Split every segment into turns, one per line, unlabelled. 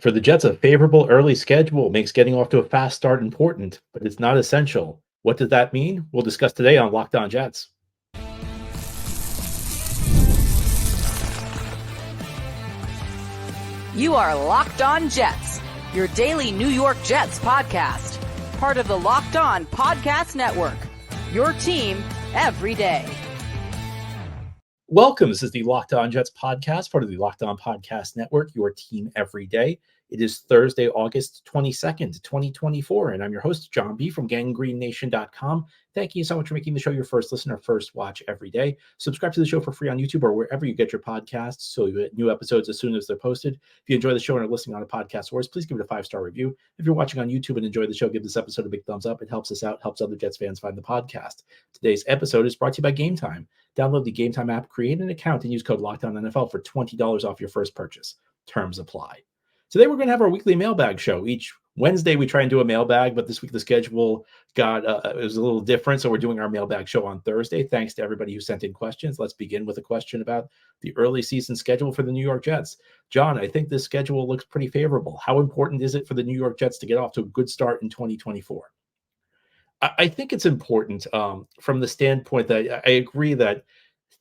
For the Jets, a favorable early schedule makes getting off to a fast start important, but it's not essential. What does that mean? We'll discuss today on Locked On Jets.
You are Locked On Jets, your daily New York Jets podcast. Part of the Locked On Podcast Network, your team every day.
Welcome. This is the Locked On Jets podcast, part of the Locked On Podcast Network, your team every day. It is Thursday, August 22nd, 2024, and I'm your host, John B. from GangGreenNation.com. Thank you so much for making the show your first listen or first watch every day. Subscribe to the show for free on YouTube or wherever you get your podcasts so you get new episodes as soon as they're posted. If you enjoy the show and are listening on a podcast source, please give it a 5-star review. If you're watching on YouTube and enjoy the show, give this episode a big thumbs up. It helps us out, helps other Jets fans find the podcast. Today's episode is brought to you by Gametime. Download the Gametime app, create an account, and use code LOCKEDONNFL for $20 off your first purchase. Terms apply. Today, we're going to have our weekly mailbag show. Each Wednesday, we try and do a mailbag, but this week the schedule it was a little different, so we're doing our mailbag show on Thursday. Thanks to everybody who sent in questions. Let's begin with a question about the early season schedule for the New York Jets. John, I think this schedule looks pretty favorable. How important is it for the New York Jets to get off to a good start in 2024? I think it's important from the standpoint that I agree that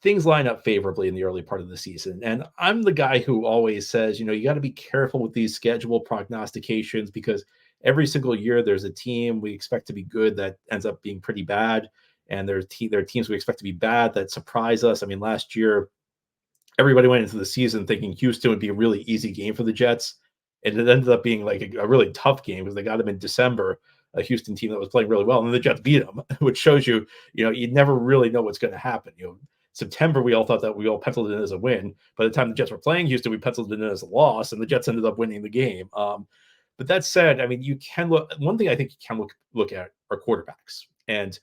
things line up favorably in the early part of the season. And I'm the guy who always says, you got to be careful with these schedule prognostications because every single year there's a team we expect to be good that ends up being pretty bad. And there are teams we expect to be bad that surprise us. I mean, last year, everybody went into the season thinking Houston would be a really easy game for the Jets. And it ended up being like a really tough game because they got them in December, a Houston team that was playing really well. And the Jets beat them, which shows you, you never really know what's going to happen. September, we all thought that we all penciled it in as a win. By the time the Jets were playing Houston, we penciled it in as a loss, and the Jets ended up winning the game. But that said, I mean, you can look. One thing I think you can look at are quarterbacks. And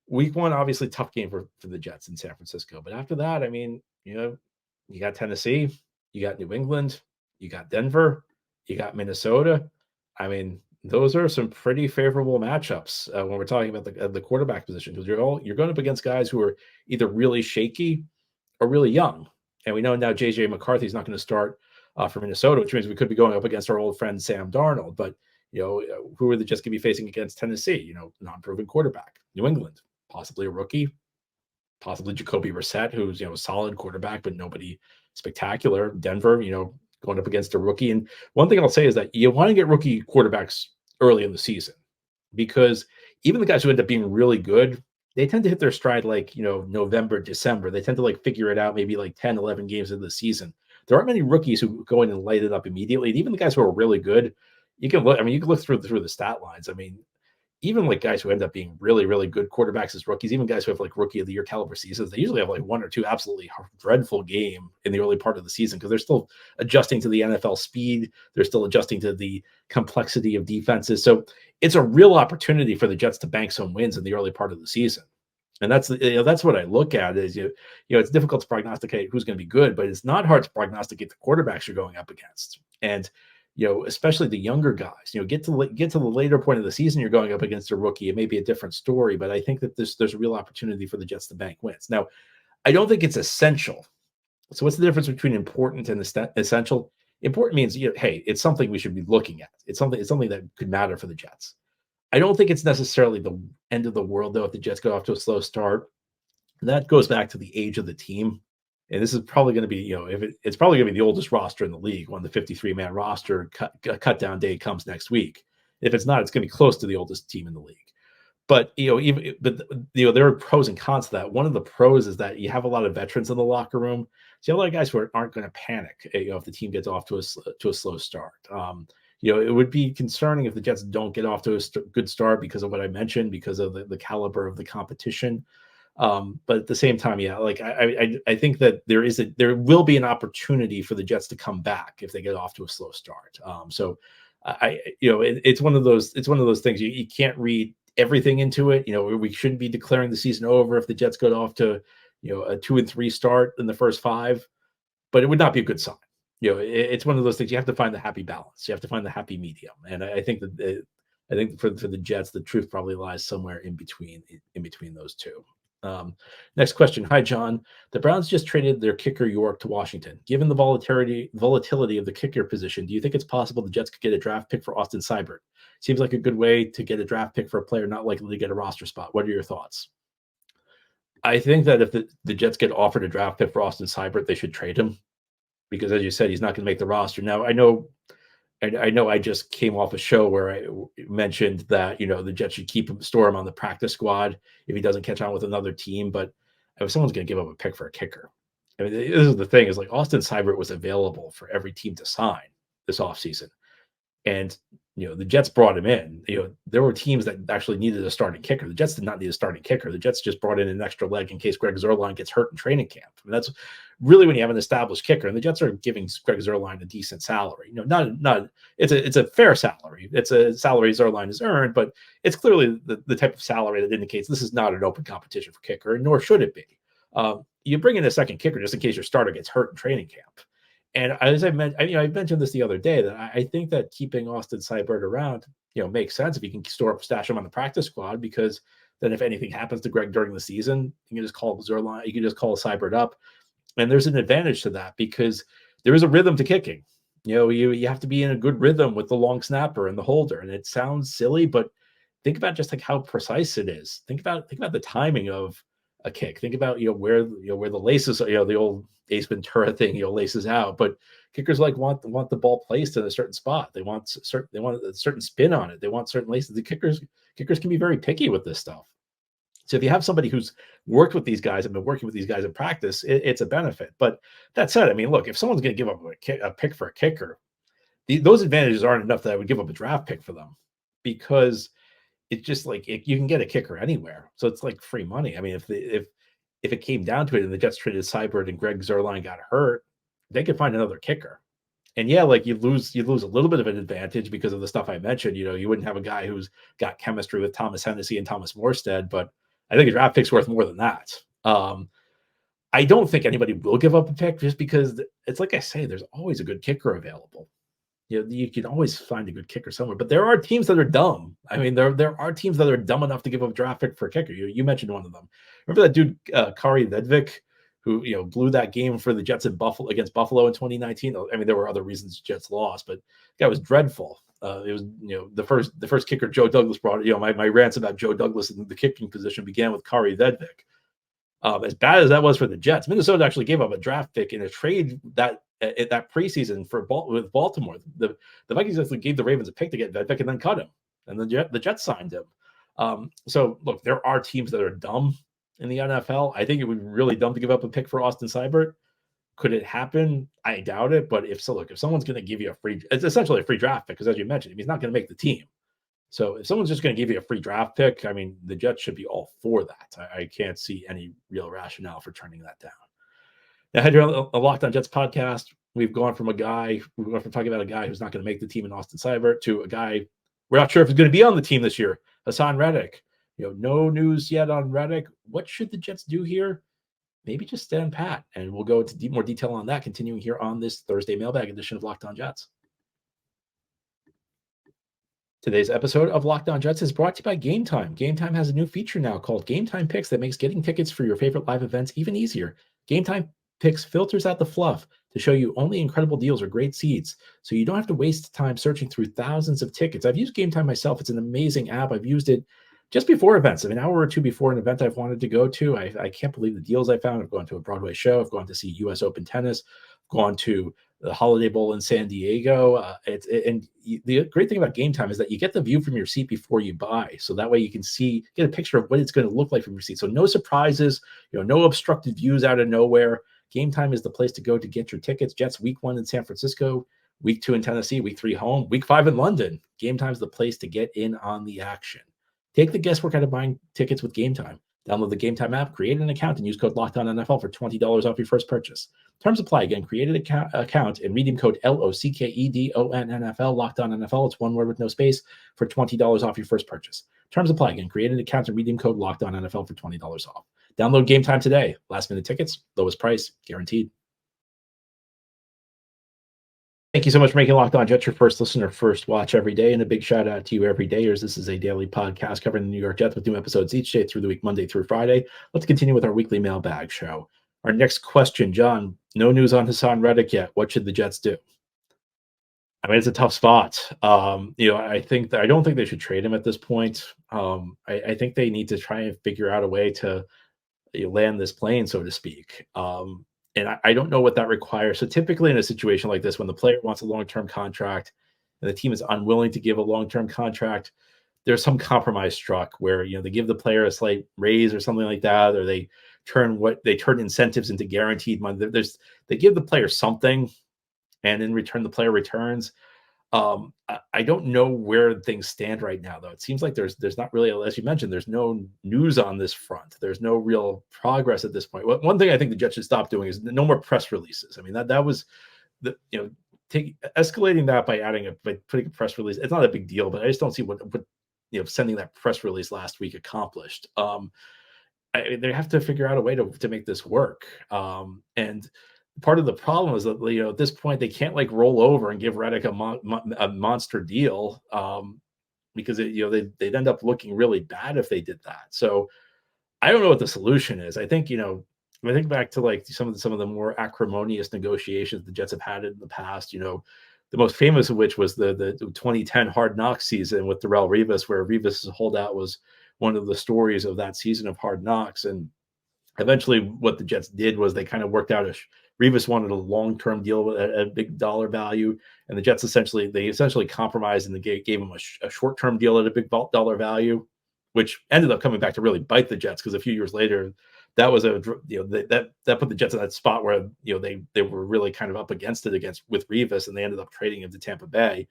week one, obviously, tough game for the Jets in San Francisco. But after that, I mean, you got Tennessee, you got New England, you got Denver, you got Minnesota. I mean, those are some pretty favorable matchups when we're talking about the quarterback position because you're going up against guys who are either really shaky or really young. And we know now J.J. McCarthy's not going to start for Minnesota, which means we could be going up against our old friend Sam Darnold. But, who are the Jets going to be facing against Tennessee? Non-proven quarterback. New England, possibly a rookie, possibly Jacoby Brissett, who's, a solid quarterback, but nobody spectacular. Denver, going up against a rookie. And one thing I'll say is that you want to get rookie quarterbacks early in the season because even the guys who end up being really good, they tend to hit their stride like, November, December. They tend to figure it out maybe 10, 11 games into the season. There aren't many rookies who go in and light it up immediately. And even the guys who are really good, you can look through the stat lines. I mean, even guys who end up being really, really good quarterbacks as rookies, even guys who have rookie of the year caliber seasons, they usually have one or two absolutely dreadful game in the early part of the season because they're still adjusting to the NFL speed. They're still adjusting to the complexity of defenses. So it's a real opportunity for the Jets to bank some wins in the early part of the season. And that's what I look at is, it's difficult to prognosticate who's going to be good, but it's not hard to prognosticate the quarterbacks you're going up against. And especially the younger guys, get to the later point of the season, you're going up against a rookie. It may be a different story, but I think that there's a real opportunity for the Jets to bank wins. Now, I don't think it's essential. So what's the difference between important and essential? Important means, hey, it's something we should be looking at. It's something that could matter for the Jets. I don't think it's necessarily the end of the world, though, if the Jets go off to a slow start. That goes back to the age of the team. And this is probably going to be, it's probably going to be the oldest roster in the league when the 53-man roster cut down day comes next week. If it's not, it's going to be close to the oldest team in the league. But there are pros and cons to that. One of the pros is that you have a lot of veterans in the locker room. So you have a lot of guys who aren't going to panic, if the team gets off to a slow start. It would be concerning if the Jets don't get off to a good start because of what I mentioned, because of the caliber of the competition. But at the same time, I think that there will be an opportunity for the Jets to come back if they get off to a slow start. It's one of those things you can't read everything into it. We shouldn't be declaring the season over if the Jets go off to a 2-3 start in the first 5, but it would not be a good sign. It's one of those things you have to find the happy balance. You have to find the happy medium, and I think that for the Jets, the truth probably lies somewhere in between those two. Next question. Hi, John. The Browns just traded their kicker York to Washington. Given the volatility of the kicker position, do you think it's possible the Jets could get a draft pick for Austin Seibert? Seems like a good way to get a draft pick for a player not likely to get a roster spot. What are your thoughts? I think that if the Jets get offered a draft pick for Austin Seibert, they should trade him because, as you said, he's not going to make the roster. Now, I just came off a show where I mentioned that, the Jets should store him on the practice squad if he doesn't catch on with another team. But if someone's going to give up a pick for a kicker, I mean, this is the thing is like Austin Seibert was available for every team to sign this offseason. And, the Jets brought him in. There were teams that actually needed a starting kicker. The Jets did not need a starting kicker. The Jets just brought in an extra leg in case Greg Zuerlein gets hurt in training camp. I mean, that's really when you have an established kicker. And the Jets are giving Greg Zuerlein a decent salary. It's a fair salary. It's a salary Zuerlein has earned, but it's clearly the type of salary that indicates this is not an open competition for kicker, and nor should it be. You bring in a second kicker just in case your starter gets hurt in training camp. And as I mentioned, I mentioned this the other day that I think that keeping Austin Seibert around, makes sense if you can stash him on the practice squad, because then if anything happens to Greg during the season, you can just call Zuerlein, you can just call Seibert up, and there's an advantage to that because there is a rhythm to kicking. You have to be in a good rhythm with the long snapper and the holder, and it sounds silly, but think about just like how precise it is. Think about the timing of a kick. Think about where the laces, the old Ace Ventura thing, laces out. But kickers want the ball placed in a certain spot. They want a certain spin on it. They want certain laces. The kickers can be very picky with this stuff. So if you have somebody who's worked with these guys and been working with these guys in practice, it's a benefit. But that said, I mean, look, if someone's going to give up a pick for a kicker, those advantages aren't enough that I would give up a draft pick for them, because it's just like you can get a kicker anywhere. So it's like free money. I mean, if it came down to it and the Jets traded Seibert and Greg Zuerlein got hurt, they could find another kicker. And yeah, like you lose a little bit of an advantage because of the stuff I mentioned. You wouldn't have a guy who's got chemistry with Thomas Hennessy and Thomas Morstead, but I think a draft pick's worth more than that. I don't think anybody will give up a pick just because it's like I say, there's always a good kicker available. You can always find a good kicker somewhere, but there are teams that are dumb. I mean, there are teams that are dumb enough to give up a draft pick for a kicker. You mentioned one of them. Remember that dude, Kari Vedvik, who blew that game for the Jets against Buffalo in 2019. I mean, there were other reasons the Jets lost, but the guy was dreadful. It was the first kicker Joe Douglas brought. My rants about Joe Douglas in the kicking position began with Kari Vedvik. As bad as that was for the Jets, Minnesota actually gave up a draft pick in a trade that preseason with Baltimore. The Vikings actually gave the Ravens a pick to get Vedvik and then cut him, and the Jets signed him. So look, there are teams that are dumb in the NFL. I think it would be really dumb to give up a pick for Austin Seibert. Could it happen? I doubt it. But if someone's going to give you it's essentially a free draft pick, because as you mentioned, he's not going to make the team. So if someone's just going to give you a free draft pick, I mean, the Jets should be all for that. I can't see any real rationale for turning that down. Now, head to a Locked On Jets podcast. We've gone from talking about a guy who's not going to make the team in Austin Seibert to a guy we're not sure if he's going to be on the team this year, Hassan Reddick. No news yet on Reddick. What should the Jets do here? Maybe just stand pat, and we'll go into more detail on that continuing here on this Thursday mailbag edition of Locked On Jets. Today's episode of Locked On Jets is brought to you by Gametime. Gametime has a new feature now called Gametime Picks that makes getting tickets for your favorite live events even easier. Gametime Picks filters out the fluff to show you only incredible deals or great seats, so you don't have to waste time searching through thousands of tickets. I've used Gametime myself. It's an amazing app. I've used it just before events, an hour or two before an event I've wanted to go to. I can't believe the deals I found. I've gone to a Broadway show. I've gone to see U.S. Open tennis. I've gone to the Holiday Bowl in San Diego. The great thing about Gametime is that you get the view from your seat before you buy. So that way you can get a picture of what it's going to look like from your seat. So no surprises, no obstructed views out of nowhere. Gametime is the place to go to get your tickets. Jets week 1 in San Francisco, week 2 in Tennessee, week 3 home, week 5 in London. Gametime is the place to get in on the action. Take the guesswork out of buying tickets with Gametime. Download the Gametime app, create an account, and use code LOCKEDONNFL for $20 off your first purchase. Terms apply. Again, create an account and redeem code LOCKEDONNFL, LOCKEDONNFL. It's one word with no space for $20 off your first purchase. Terms apply. Again, create an account and redeem code LOCKEDONNFL for $20 off. Download Gametime today. Last minute tickets, lowest price, guaranteed. Thank you so much for making Locked On Jets your first listener, first watch every day. And a big shout out to you, everydayers. This is a daily podcast covering the New York Jets with new episodes each day through the week, Monday through Friday. Let's continue with our weekly mailbag show. Our next question, John, no news on Hassan Reddick yet. What should the Jets do? I mean, it's a tough spot. I don't think they should trade him at this point. I think they need to try and figure out a way to land this plane, so to speak. And I don't know what that requires. So typically in a situation like this, when the player wants a long-term contract and the team is unwilling to give a long-term contract, there's some compromise struck where they give the player a slight raise or something like that, or they turn incentives into guaranteed money. They give the player something, and in return the player returns. I don't know where things stand right now, though. It seems like there's not really, as you mentioned, there's no news on this front. There's no real progress at this point. One thing I think the Jets should stop doing is no more press releases. I mean, that was escalating that by putting a press release. It's not a big deal, but I just don't see what sending that press release last week accomplished. They have to figure out a way to make this work. And part of the problem is that at this point they can't roll over and give Reddick a monster deal, because they'd end up looking really bad if they did that. So I don't know what the solution is. I think I think back to some of the more acrimonious negotiations the Jets have had in the past. The most famous of which was the 2010 Hard Knocks season with Darrelle Revis, where Revis' holdout was one of the stories of that season of Hard Knocks. And eventually what the Jets did was they kind of worked out Revis wanted a long-term deal at a big dollar value, and the Jets essentially compromised and they gave him a short-term deal at a big dollar value, which ended up coming back to really bite the Jets, because a few years later that was that put the Jets in that spot where they were really kind of up against it with Revis, and they ended up trading him to Tampa Bay.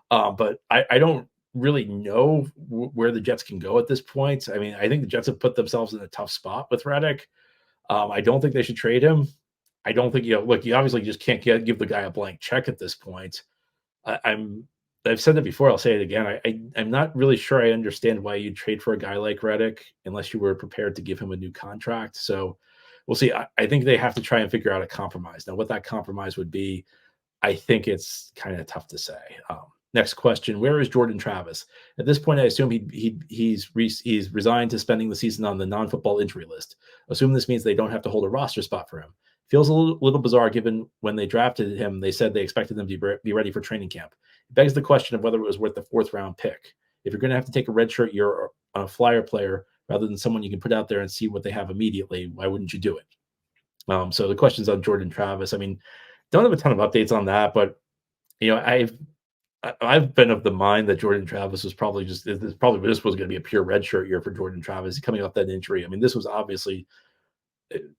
But I don't really know where the Jets can go at this point. I mean, I think the Jets have put themselves in a tough spot with Reddick. I don't think they should trade him. I don't think, you obviously just can't give the guy a blank check at this point. I've said it before, I'll say it again. I'm not really sure I understand why you'd trade for a guy like Reddick unless you were prepared to give him a new contract. So we'll see. I think they have to try and figure out a compromise. Now, what that compromise would be, I think it's kind of tough to say. Next question: where is Jordan Travis? At this point, I assume he's resigned to spending the season on the non-football injury list. Assume this means they don't have to hold a roster spot for him. Feels a little bizarre given when they drafted him, they said they expected him to be ready for training camp. It begs the question of whether it was worth the 4th round pick. If you're going to have to take a redshirt year on a flyer player rather than someone you can put out there and see what they have immediately, why wouldn't you do it? So the question's on Jordan Travis. I mean, don't have a ton of updates on that, but I've been of the mind that Jordan Travis was probably this was going to be a pure redshirt year for Jordan Travis coming off that injury. I mean, this was obviously,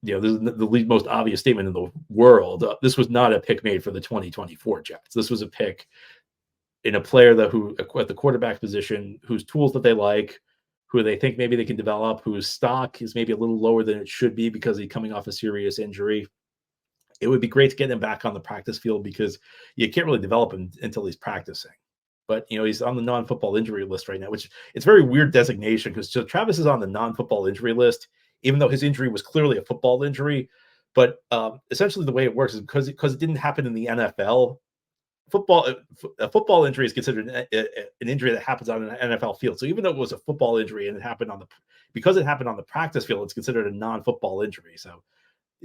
this is the most obvious statement in the world. This was not a pick made for the 2024 Jets. This was a pick in a player who at the quarterback position, whose tools that they like, who they think maybe they can develop, whose stock is maybe a little lower than it should be because he's coming off a serious injury. It would be great to get him back on the practice field because you can't really develop him until he's practicing. But, he's on the non-football injury list right now, which it's a very weird designation because Travis is on the non-football injury list, even though his injury was clearly a football injury. But essentially the way it works is because it didn't happen in the NFL. A football injury is considered an injury that happens on an NFL field. So even though it was a football injury and because it happened on the practice field, it's considered a non-football injury. So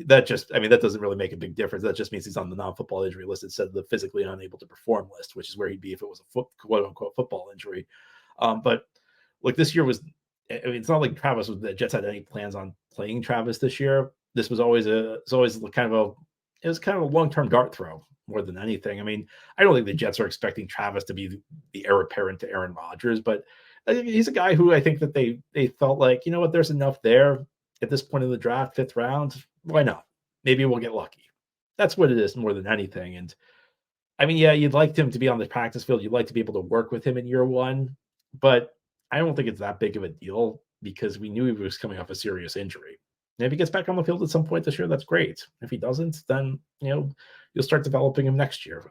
that doesn't really make a big difference. That just means he's on the non-football injury list instead of the physically unable to perform list, which is where he'd be if it was a quote unquote football injury. But this year it's not like the Jets had any plans on playing Travis this year. This was always kind of a long-term dart throw more than anything. I mean, I don't think the Jets are expecting Travis to be the heir apparent to Aaron Rodgers, but he's a guy who I think that they felt like, there's enough there at this point in the draft, 5th round. Why not? Maybe we'll get lucky. That's what it is more than anything. And I mean, yeah, you'd like him to be on the practice field. You'd like to be able to work with him in year 1, but I don't think it's that big of a deal because we knew he was coming off a serious injury. And if he gets back on the field at some point this year, that's great. If he doesn't, then you'll start developing him next year.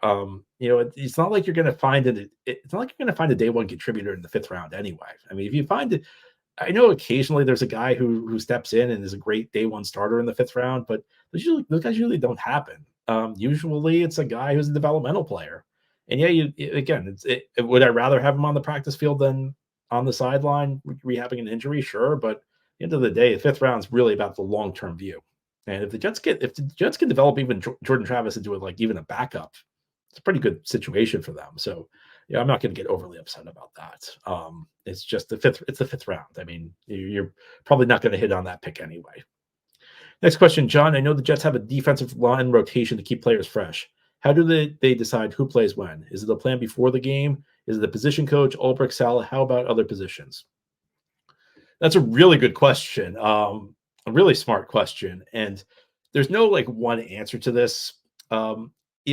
It's not like you're going to find a day 1 contributor in the 5th round anyway. I mean, if you find it, I know occasionally there's a guy who steps in and is a great day 1 starter in the 5th round, but those guys usually don't happen. usually it's a guy who's a developmental player. And yeah, would I rather have him on the practice field than on the sideline rehabbing an injury? Sure, but at the end of the day, the fifth round is really about the long-term view. And if the Jets can develop even Jordan Travis into even a backup, it's a pretty good situation for them. So yeah, I'm not going to get overly upset about that. It's just it's the fifth round. I mean, you're probably not going to hit on that pick anyway. Next question, John. I know the Jets have a defensive line rotation to keep players fresh. How do they decide who plays when? Is it a plan before the game? Is it the position coach, Ulbrich, Salah? How about other positions? That's a really good question. A really smart question. And there's no one answer to this. There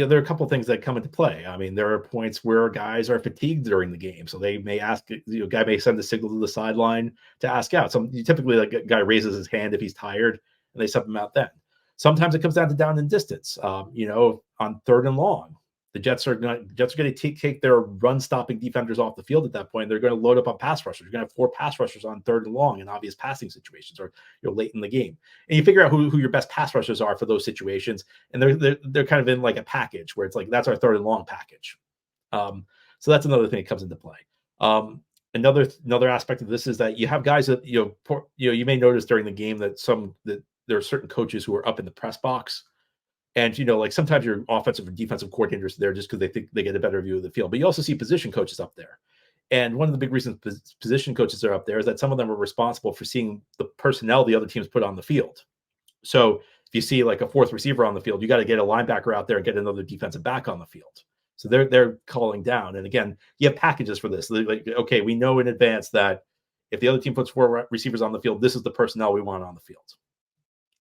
are a couple of things that come into play. I mean, there are points where guys are fatigued during the game, so they may ask. Guy may send a signal to the sideline to ask out. Typically, a guy raises his hand if he's tired, and they sub him out then. Sometimes it comes down to down and distance. On third and long, the Jets are going to take their run-stopping defenders off the field at that point. They're going to load up on pass rushers. You're going to have 4 pass rushers on third and long in obvious passing situations, or late in the game. And you figure out who your best pass rushers are for those situations, and they're kind of in a package where it's that's our third and long package. So that's another thing that comes into play. Another aspect of this is that you have guys that you may notice during the game that there are certain coaches who are up in the press box. And, sometimes your offensive and defensive coordinators are there just because they think they get a better view of the field. But you also see position coaches up there. And one of the big reasons position coaches are up there is that some of them are responsible for seeing the personnel the other teams put on the field. So if you see a fourth receiver on the field, you got to get a linebacker out there and get another defensive back on the field. So they're calling down. And again, you have packages for this. Okay, we know in advance that if the other team puts 4 receivers on the field, this is the personnel we want on the field.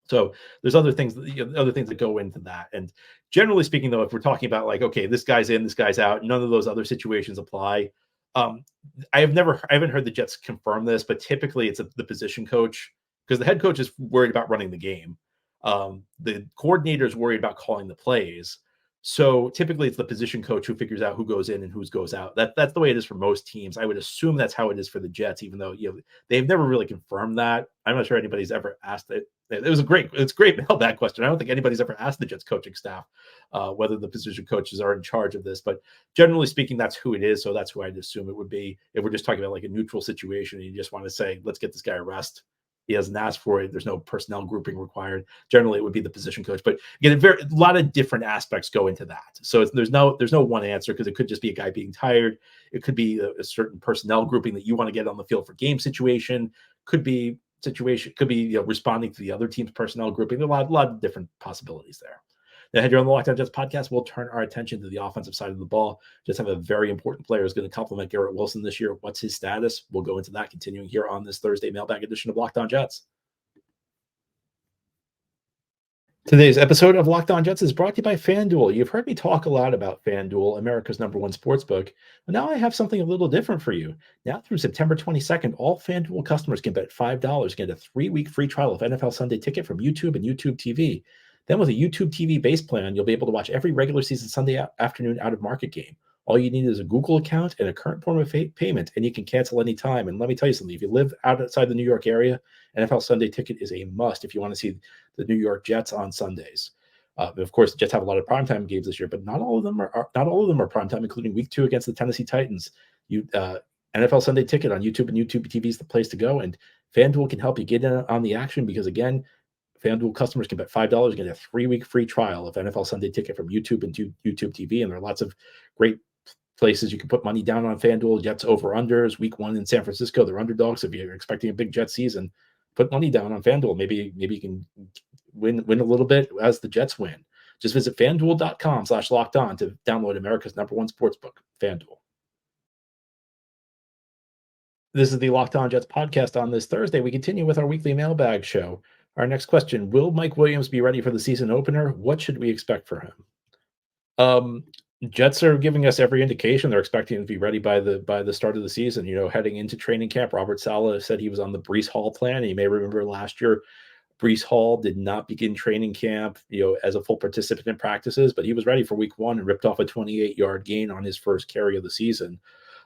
So there's other things that go into that. And generally speaking, though, if we're talking about okay, this guy's in, this guy's out, none of those other situations apply. I haven't heard the Jets confirm this, but typically it's the position coach, because the head coach is worried about running the game. The coordinator is worried about calling the plays. So typically it's the position coach who figures out who goes in and who goes out. That's the way it is for most teams. I would assume that's how it is for the Jets, even though they've never really confirmed that. I'm not sure anybody's ever asked it. It's great mailbag question. I don't think anybody's ever asked the Jets coaching staff whether the position coaches are in charge of this, but generally speaking, that's who it is. So that's who I'd assume it would be. If we're just talking about a neutral situation and you just want to say, let's get this guy a rest. He hasn't asked for it. There's no personnel grouping required. Generally, it would be the position coach. But again, a lot of different aspects go into that. So there's no one answer, because it could just be a guy being tired. It could be a certain personnel grouping that you want to get on the field for game situation. Could be responding to the other team's personnel grouping. There are a lot of different possibilities there. Now, here on the Locked On Jets podcast, we'll turn our attention to the offensive side of the ball. Just have a very important player who's going to complement Garrett Wilson this year. What's his status? We'll go into that continuing here on this Thursday mailbag edition of Locked On Jets. Today's episode of Locked On Jets is brought to you by FanDuel. You've heard me talk a lot about FanDuel, America's #1 sportsbook. But now I have something a little different for you. Now through September 22nd, all FanDuel customers can bet $5, get a 3-week free trial of NFL Sunday Ticket from YouTube and YouTube TV. Then with a YouTube TV base plan, you'll be able to watch every regular season Sunday afternoon out-of-market game. All you need is a Google account and a current form of payment, and you can cancel anytime. And let me tell you something. If you live outside the New York area, NFL Sunday Ticket is a must if you want to see the New York Jets on Sundays. Of course, the Jets have a lot of primetime games this year, but not all of them are primetime, including Week 2 against the Tennessee Titans. NFL Sunday Ticket on YouTube and YouTube TV is the place to go, and FanDuel can help you get in on the action, because again, FanDuel customers can bet $5, get a 3-week free trial of NFL Sunday Ticket from YouTube and YouTube TV, and there are lots of great places you can put money down on FanDuel. Jets over-unders, Week 1 in San Francisco, they're underdogs. If you're expecting a big Jet season, put money down on FanDuel. Maybe you can win a little bit as the Jets win. Just visit FanDuel.com/lockedon to download America's #1 sportsbook, FanDuel. This is the Locked On Jets podcast. On this Thursday, we continue with our weekly mailbag show. Our next question: will Mike Williams be ready for the season opener? What should we expect for him? Jets are giving us every indication they're expecting him to be ready by the start of the season. Heading into training camp, Robert Saleh said he was on the Breece Hall plan. And you may remember last year, Breece Hall did not begin training camp, as a full participant in practices, but he was ready for Week 1 and ripped off a 28-yard gain on his first carry of the season.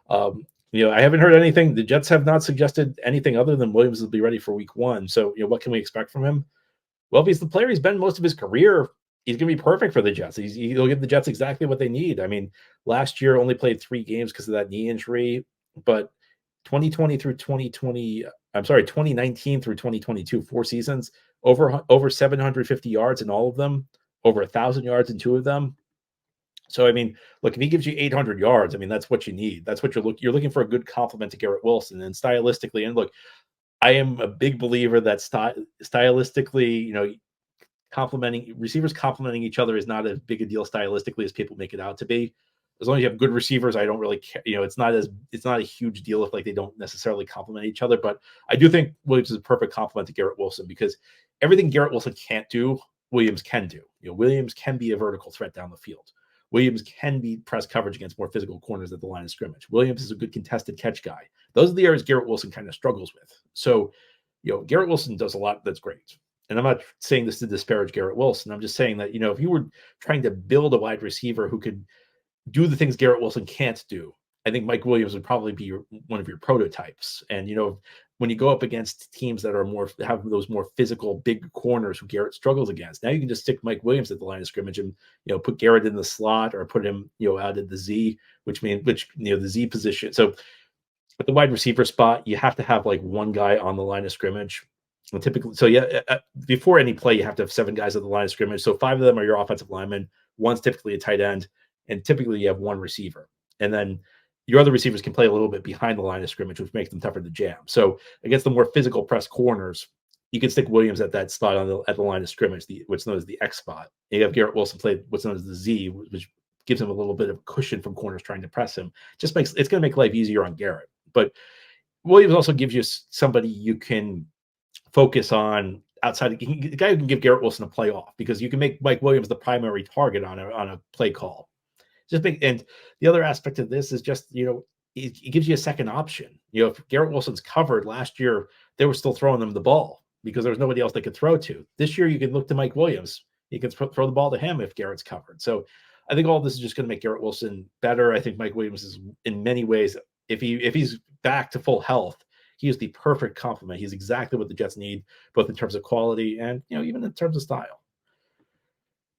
I haven't heard anything. The Jets have not suggested anything other than Williams will be ready for Week 1. So, what can we expect from him? Well, if he's the player he's been most of his career, he's going to be perfect for the Jets. He'll give the Jets exactly what they need. I mean, last year only played 3 games because of that knee injury, but 2020 through 2020, I'm sorry, 2019 through 2022, 4 seasons, over 750 yards in all of them, over 1,000 yards in 2 of them. So, I mean, look, if he gives you 800 yards, I mean, that's what you need. That's what you're looking for, a good compliment to Garrett Wilson. And stylistically, and look, I am a big believer that stylistically, complimenting each other is not as big a deal stylistically as people make it out to be. As long as you have good receivers, I don't really care. It's not a huge deal if like they don't necessarily compliment each other. But I do think Williams is a perfect compliment to Garrett Wilson, because everything Garrett Wilson can't do, Williams can do. Williams can be a vertical threat down the field. Williams can be press coverage against more physical corners at the line of scrimmage. Williams is a good contested catch guy. Those are the areas Garrett Wilson kind of struggles with. So, Garrett Wilson does a lot that's great. And I'm not saying this to disparage Garrett Wilson. I'm just saying that, if you were trying to build a wide receiver who could do the things Garrett Wilson can't do, I think Mike Williams would probably be one of your prototypes. And, when you go up against teams that have those more physical, big corners who Garrett struggles against, now you can just stick Mike Williams at the line of scrimmage and, put Garrett in the slot, or put him, out at the Z, which the Z position. So at the wide receiver spot, you have to have like one guy on the line of scrimmage. And typically, so before any play, you have to have 7 guys at the line of scrimmage. So 5 of them are your offensive linemen. One's typically a tight end, and typically you have 1 receiver. And then your other receivers can play a little bit behind the line of scrimmage, which makes them tougher to jam. So against the more physical press corners, you can stick Williams at that spot at the line of scrimmage, what's known as the X spot. And you have Garrett Wilson play what's known as the Z, which gives him a little bit of cushion from corners trying to press him. It's going to make life easier on Garrett. But Williams also gives you somebody you can focus on outside, the guy who can give Garrett Wilson a play off, because you can make Mike Williams the primary target on a play call. And the other aspect of this is just, it gives you a second option. If Garrett Wilson's covered last year, they were still throwing them the ball because there was nobody else they could throw to. This year, you can look to Mike Williams. You can throw the ball to him if Garrett's covered. So I think all this is just going to make Garrett Wilson better. I think Mike Williams is, in many ways, if he's back to full health, he is the perfect complement. He's exactly what the Jets need, both in terms of quality and, even in terms of style.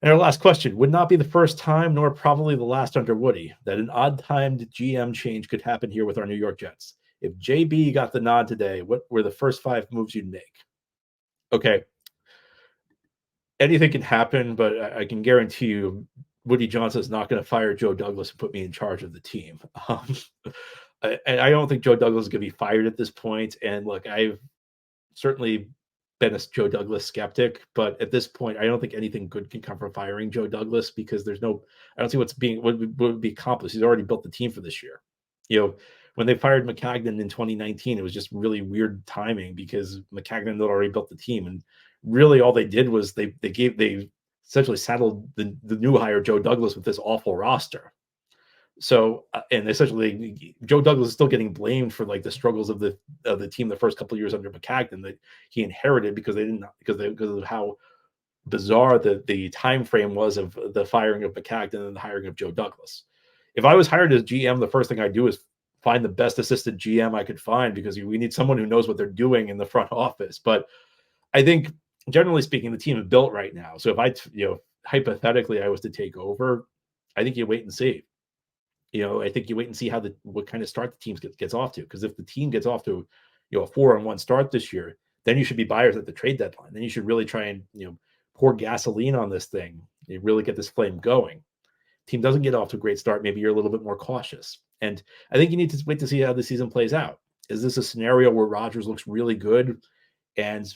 And our last question: would not be the first time, nor probably the last under Woody, that an odd-timed GM change could happen here with our New York Jets. If JB got the nod today, what were the first 5 moves you'd make? Okay. Anything can happen, but I can guarantee you Woody Johnson is not going to fire Joe Douglas and put me in charge of the team. And I don't think Joe Douglas is going to be fired at this point. And look, I've certainly been a Joe Douglas skeptic, but at this point, I don't think anything good can come from firing Joe Douglas, because I don't see what would be accomplished. He's already built the team for this year. When they fired McCagnon in 2019, it was just really weird timing, because McCagnon had already built the team, and really all they did was they essentially saddled the new hire Joe Douglas with this awful roster. So, and essentially, Joe Douglas is still getting blamed for like the struggles of the team the first couple of years under McCagnon that he inherited, because of how bizarre the time frame was of the firing of McCagnon and the hiring of Joe Douglas. If I was hired as GM, the first thing I do is find the best assistant GM I could find, because we need someone who knows what they're doing in the front office. But I think, generally speaking, the team is built right now. So if hypothetically I was to take over, I think you wait and see. I think you wait and see what kind of start the team gets off to. Because if the team gets off to, a 4-1 start this year, then you should be buyers at the trade deadline. Then you should really try and, pour gasoline on this thing. You really get this flame going. Team doesn't get off to a great start, maybe you're a little bit more cautious. And I think you need to wait to see how the season plays out. Is this a scenario where Rodgers looks really good and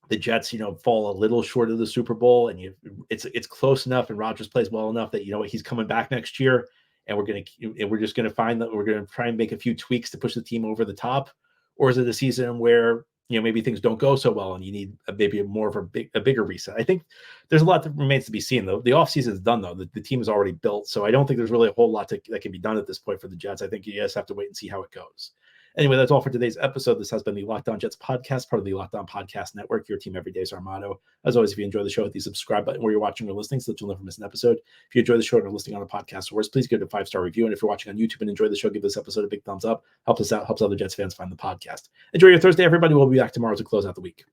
the Jets, fall a little short of the Super Bowl, and it's close enough and Rodgers plays well enough that, he's coming back next year, and we're just going to find that we're going to try and make a few tweaks to push the team over the top? Or is it a season where, maybe things don't go so well and you need maybe more of a bigger reset? I think there's a lot that remains to be seen, though. The offseason is done, though. The team is already built. So I don't think there's really a whole lot that can be done at this point for the Jets. I think you just have to wait and see how it goes. Anyway, that's all for today's episode. This has been the Locked On Jets podcast, part of the Locked On Podcast Network. Your team every day is our motto. As always, if you enjoy the show, hit the subscribe button where you're watching or listening so that you'll never miss an episode. If you enjoy the show and are listening on a podcast source, please give it a 5-star review. And if you're watching on YouTube and enjoy the show, give this episode a big thumbs up. Helps us out, helps other Jets fans find the podcast. Enjoy your Thursday, everybody. We'll be back tomorrow to close out the week.